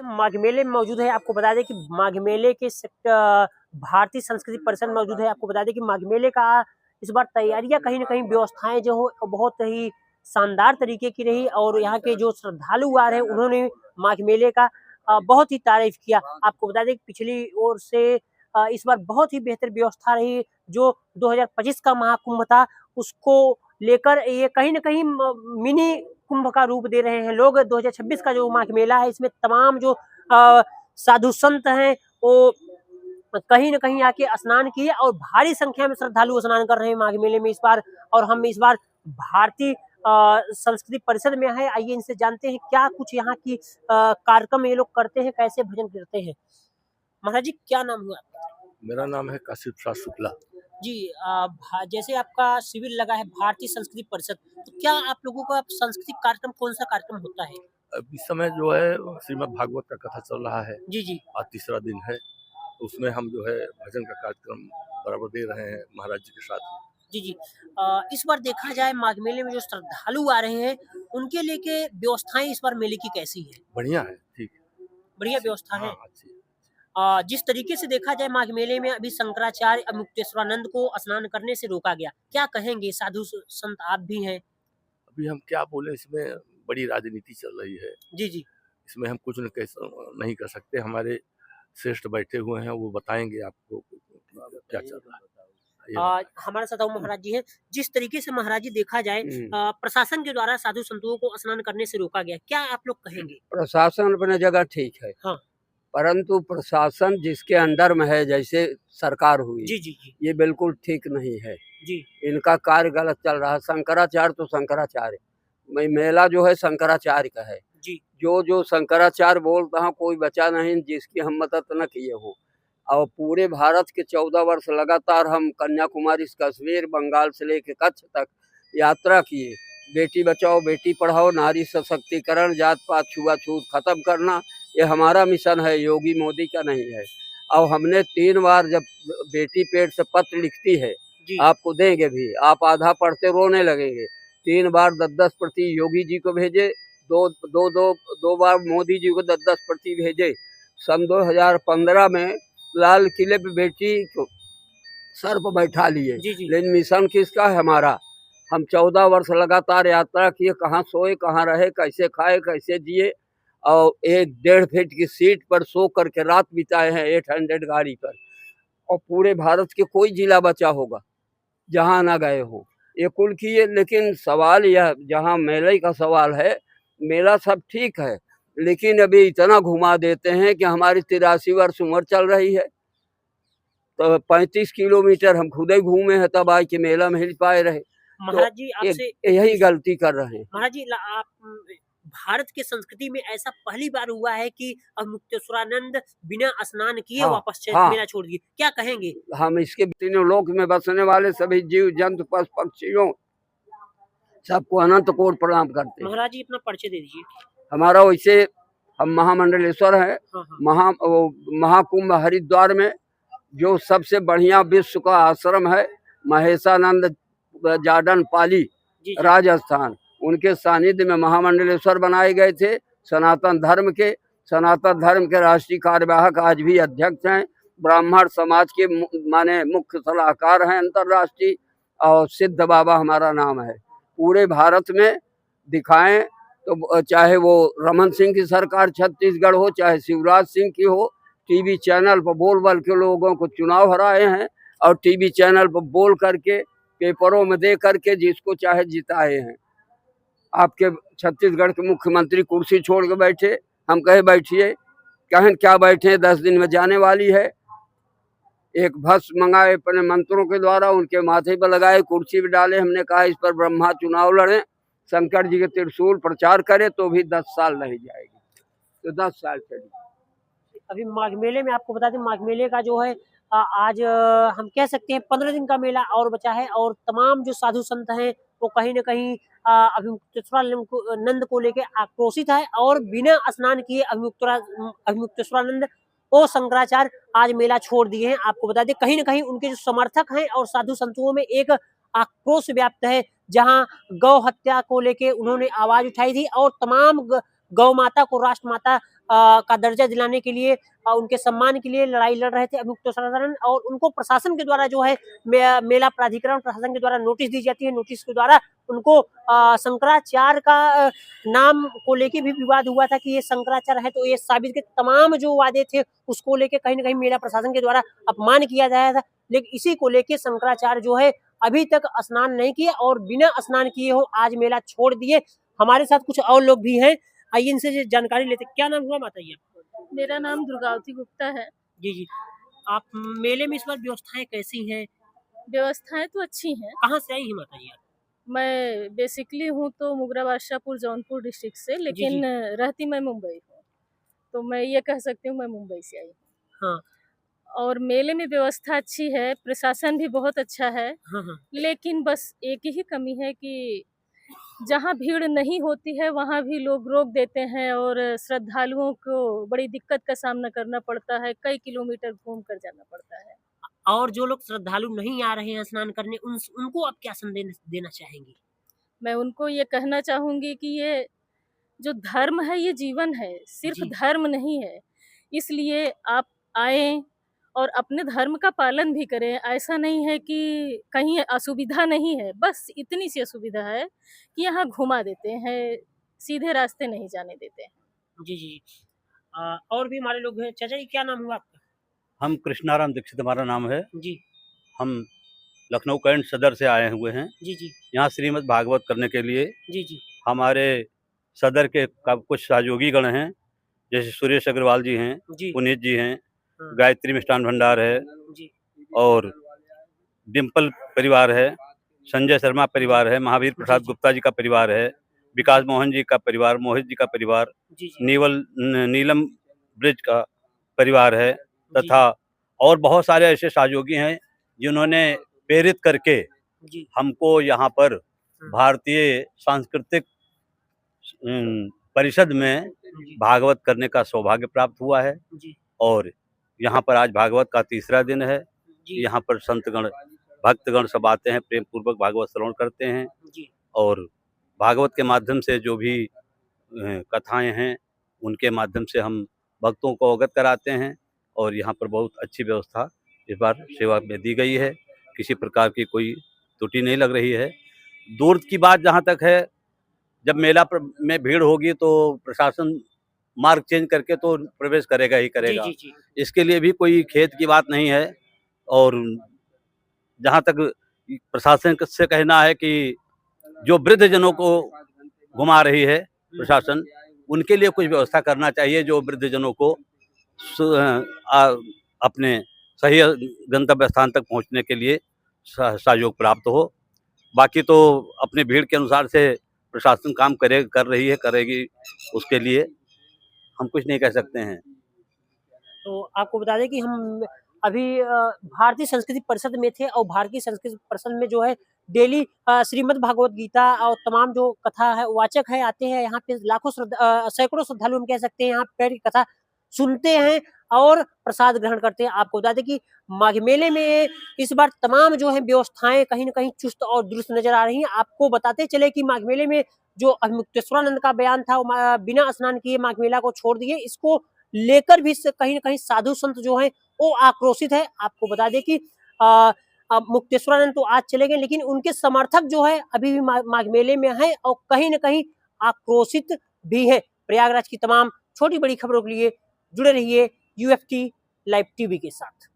माघ मेले में मौजूद है। आपको बता दें कि माघ मेले के भारतीय संस्कृति परिषद मौजूद है। आपको बता दें कि माघ मेले का इस बार तैयारियां कहीं ना कहीं व्यवस्थाएं जो हो बहुत ही शानदार तरीके की रही और यहाँ के जो श्रद्धालु आ रहे हैं उन्होंने माघ मेले का बहुत ही तारीफ किया। आपको बता दें कि पिछली ओर से इस बार बहुत ही बेहतर व्यवस्था रही। जो 2025 का महाकुंभ था उसको लेकर ये कहीं ना कहीं मिनी कुंभ का रूप दे रहे हैं लोग। 2026 का जो माघ मेला है इसमें तमाम जो साधु संत हैं वो कहीं न कहीं आके स्नान किए और भारी संख्या में श्रद्धालु स्नान कर रहे हैं माघ मेले में इस बार। और हम इस बार भारतीय संस्कृति परिषद में है, आइए इनसे जानते हैं क्या कुछ यहाँ की कार्यक्रम ये लोग करते हैं, कैसे भजन करते हैं। महाराज जी क्या नाम हुआ? मेरा नाम है काशी प्रसाद शुक्ला जी। जैसे आपका शिविर लगा है भारतीय संस्कृति परिषद, तो क्या आप लोगों का सांस्कृतिक कार्यक्रम कौन सा कार्यक्रम होता है? अब इस समय जो है श्रीमद् भागवत का कथा चल रहा है जी जी। आज तीसरा दिन है, उसमें हम जो है भजन का कार्यक्रम बराबर दे रहे हैं महाराज जी के साथ। जी जी। इस बार देखा जाए माघ मेले में जो श्रद्धालु आ रहे हैं उनके लेके व्यवस्थाएं इस बार मेले की कैसी है? बढ़िया है, ठीक है, बढ़िया व्यवस्था है। अच्छी। जिस तरीके से देखा जाए माघ मेले में अभी शंकराचार्य मुक्तेश्वरानंद को स्नान करने से रोका गया, क्या कहेंगे? साधु संत आप भी हैं। अभी हम क्या बोले, इसमें बड़ी राजनीति चल रही है। जी जी। इसमें हम कुछ नहीं कर सकते। हमारे श्रेष्ठ बैठे हुए हैं, वो बताएंगे आपको क्या चल रहा है। हमारे साथ महाराज जी हैं। जिस तरीके से महाराज जी देखा जाए प्रशासन के द्वारा साधु संतों को स्नान करने से रोका गया, क्या आप लोग कहेंगे? प्रशासन अपने जगह ठीक है, हाँ, परंतु प्रशासन जिसके अंडर में है, जैसे सरकार हुई, जी जी जी, ये बिल्कुल ठीक नहीं है जी। इनका कार्य गलत चल रहा है। शंकराचार्य तो शंकराचार्य, मेला जो है शंकराचार्य का है जी। जो शंकराचार्य बोलता है कोई बचा नहीं जिसकी हम मदद न किए हो। और पूरे भारत के 14 वर्ष लगातार हम कन्याकुमारी से कश्मीर, बंगाल से लेकर कच्छ तक यात्रा किए। बेटी बचाओ बेटी पढ़ाओ, नारी सशक्तिकरण, जात पात छुआछूत खत्म करना, ये हमारा मिशन है, योगी मोदी का नहीं है। और हमने 3 बार, जब बेटी पेट से पत्र लिखती है, आपको देंगे भी, आप आधा पढ़ते रोने लगेंगे, 3 बार 10-10 प्रति योगी जी को भेजे, दो बार मोदी जी को 10-10 प्रति भेजे। सन 2015 में लाल किले पे बेटी को सर पर बैठा लिए, लेकिन मिशन किसका है? हमारा। हम 14 वर्ष लगातार यात्रा किए, कहाँ सोए, कहाँ रहे, कैसे खाए, कैसे जिए, और 1-1.5 फीट की सीट पर सो करके रात बिताए हैं 800 गाड़ी पर। और पूरे भारत के कोई जिला बचा होगा जहाँ ना गए हो, ये कुल किए। लेकिन सवाल यह, जहाँ मेले का सवाल है, मेला सब ठीक है, लेकिन अभी इतना घुमा देते हैं कि हमारी 83 वर्ष उम्र चल रही है, तो 35 किलोमीटर हम खुद ही घूमे हैं, तब आज के मेला में हिल पाए रहे। महाराज जी आपसे यही गलती कर रहे हैं। महाराज जी, आप भारत के संस्कृति में ऐसा पहली बार हुआ है कि अब मुक्तेश्वरानंद बिना स्नान किए वापस मेला छोड़ दिए, क्या कहेंगे? हम इसके तीनों लोक में बसने वाले सभी जीव जंतु पशु पक्षियों सबको अनंत कोटि प्रणाम करते हैं। महाराज जी अपना परिचय दे दीजिए। हमारा वैसे हम महामंडलेश्वर है। महाकुंभ हरिद्वार में जो सबसे बढ़िया विश्व का आश्रम है, महेशानंद जार्डन पाली राजस्थान, उनके सानिध्य में महामंडलेश्वर बनाए गए थे। सनातन धर्म के राष्ट्रीय कार्यवाहक आज भी अध्यक्ष हैं। ब्राह्मण समाज के माने मुख्य सलाहकार हैं अंतर्राष्ट्रीय, और सिद्ध बाबा हमारा नाम है। पूरे भारत में दिखाएं तो चाहे वो रमन सिंह की सरकार छत्तीसगढ़ हो, चाहे शिवराज सिंह की हो, टीवी चैनल पर बोल के लोगों को चुनाव हराए हैं, और टीवी चैनल पर बोल करके पेपरों में दे करके जिसको चाहे जिताए हैं। आपके छत्तीसगढ़ के मुख्यमंत्री कुर्सी छोड़ के बैठे, हम कहे बैठिए, कहें क्या बैठे, 10 दिन में जाने वाली है। एक भस्म मंगाए अपने मंत्रों के द्वारा, उनके माथे पर लगाए, कुर्सी पे डाले। हमने कहा इस पर ब्रह्मा चुनाव लड़े, शंकर जी के त्रिशूल प्रचार करे, तो भी 10 साल नहीं जाएगी, तो 10 साल चली। अभी माघ मेले में आपको बता दें, माघ मेले का जो है आज हम कह सकते हैं 15 दिन का मेला और बचा है, और तमाम जो साधु संत हैं वो कहीं न कहीं अभिमुक्तेश्वरानंद को लेके आक्रोशित है, और बिना स्नान किए अभिमुक्तेश्वरानंद और शंकराचार्य आज मेला छोड़ दिए हैं। आपको बता दें कहीं न कहीं उनके जो समर्थक हैं और साधु संतों में एक आक्रोश व्याप्त है, जहां गौ हत्या को लेके उन्होंने आवाज उठाई थी और तमाम गौ माता को राष्ट्र माता का दर्जा दिलाने के लिए उनके सम्मान के लिए लड़ाई लड़ रहे थे मुक्तेश्वरानंद, और उनको प्रशासन के द्वारा जो है मेला प्राधिकरण प्रशासन के द्वारा नोटिस दी जाती है। नोटिस के द्वारा उनको शंकराचार्य का नाम को लेके भी विवाद हुआ था कि ये शंकराचार्य है, तो ये साबित के तमाम जो वादे थे उसको लेके कहीं ना कहीं मेला प्रशासन के द्वारा अपमान किया जाया था। लेकिन इसी को लेके शंकराचार्य जो है अभी तक स्नान नहीं किए और बिना स्नान किए हो आज मेला छोड़ दिए। हमारे साथ कुछ और लोग भी हैं, आइए इनसे जानकारी लेते। क्या नाम हुआ माता जी? मेरा नाम दुर्गावती गुप्ता है। जी जी, आप मेले में इस बार व्यवस्थाएं कैसी हैं? व्यवस्थाएं तो अच्छी हैं। कहाँ से आई हैं माता जी आप? मैं बेसिकली हूँ तो मुगरा बादशाहपुर जौनपुर डिस्ट्रिक्ट से, लेकिन रहती मैं मुंबई हूँ, तो मैं ये कह सकती हूँ मैं मुंबई से आई हूँ। हाँ और मेले में व्यवस्था अच्छी है, प्रशासन भी बहुत अच्छा है, हाँ हाँ। लेकिन बस एक ही कमी है कि जहाँ भीड़ नहीं होती है वहाँ भी लोग रोक देते हैं और श्रद्धालुओं को बड़ी दिक्कत का सामना करना पड़ता है, कई किलोमीटर घूम कर जाना पड़ता है। और जो लोग श्रद्धालु नहीं आ रहे हैं स्नान करने, उनको आप क्या संदेश देना चाहेंगी? मैं उनको ये कहना चाहूँगी कि ये जो धर्म है ये जीवन है, सिर्फ जी। धर्म नहीं है। इसलिए आप आएँ और अपने धर्म का पालन भी करें। ऐसा नहीं है कि कहीं असुविधा नहीं है, बस इतनी सी असुविधा है कि यहाँ घुमा देते हैं, सीधे रास्ते नहीं जाने देते हैं। जी जी। और भी हमारे लोग हैं। चाचा जी क्या नाम हुआ आपका? हम कृष्णाराम दीक्षित हमारा नाम है। जी हम लखनऊ कैंट सदर से आए हुए हैं जी जी यहाँ श्रीमद् भागवत करने के लिए। जी जी हमारे सदर के कुछ सहयोगी गण हैं, जैसे सुरेश अग्रवाल जी हैं, जी पुनीत जी हैं, हाँ। गायत्री मिष्ठान भंडार है, जी और डिम्पल परिवार है, संजय शर्मा परिवार है, महावीर प्रसाद जी। गुप्ता जी का परिवार है, विकास मोहन जी का परिवार, मोहित जी का परिवार, जी जी नीलम ब्रिज का परिवार है, तथा और बहुत सारे ऐसे सहयोगी हैं जिन्होंने प्रेरित करके जी हमको यहाँ पर भारतीय सांस्कृतिक परिषद में जी भागवत करने का सौभाग्य प्राप्त हुआ है। जी और यहाँ पर आज भागवत का तीसरा दिन है। जी यहाँ पर संतगण भक्तगण सब आते हैं, प्रेम पूर्वक भागवत श्रवण करते हैं, जी और भागवत के माध्यम से जो भी कथाएं हैं उनके माध्यम से हम भक्तों को अवगत कराते हैं। और यहाँ पर बहुत अच्छी व्यवस्था इस बार सेवा में दी गई है, किसी प्रकार की कोई त्रुटि नहीं लग रही है। दूर की बात जहाँ तक है, जब मेला में भीड़ होगी तो प्रशासन मार्ग चेंज करके तो प्रवेश करेगा ही करेगा। जी जी इसके लिए भी कोई खेद की बात नहीं है। और जहाँ तक प्रशासन से कहना है कि जो वृद्ध जनों को घुमा रही है प्रशासन, उनके लिए कुछ व्यवस्था करना चाहिए, जो वृद्ध जनों को अपने सही गंतव्य स्थान तक पहुंचने के लिए सहयोग प्राप्त हो। बाकी तो अपने भीड़ के अनुसार से प्रशासन काम कर रही है, करेगी, उसके लिए हम कुछ नहीं कह सकते हैं। तो आपको बता दें कि हम अभी भारतीय संस्कृति परिषद में थे, और भारतीय संस्कृति परिषद में जो है डेली श्रीमद् भागवत गीता और तमाम जो कथा है वाचक है आते हैं यहाँ पे, लाखों सैकड़ों श्रद्धालु हम कह सकते हैं यहाँ बैठ की कथा सुनते हैं और प्रसाद ग्रहण करते हैं। आपको बता दें कि माघ मेले में इस बार तमाम जो है व्यवस्थाएं कहीं ना कहीं चुस्त और दुरुस्त नजर आ रही हैं। आपको बताते चले कि माघ मेले में जो मुक्तेश्वरानंद का बयान था, बिना स्नान किए माघ मेला को छोड़ दिए, इसको लेकर भी कहीं ना कहीं साधु संत जो है वो आक्रोशित है। आपको बता दें कि मुक्तेश्वरानंद तो आज चले गए, लेकिन उनके समर्थक जो है अभी भी माघ मेले में है और कहीं ना कहीं आक्रोशित भी है। प्रयागराज की तमाम छोटी बड़ी खबरों के लिए जुड़े रहिए UFT लाइव टीवी के साथ।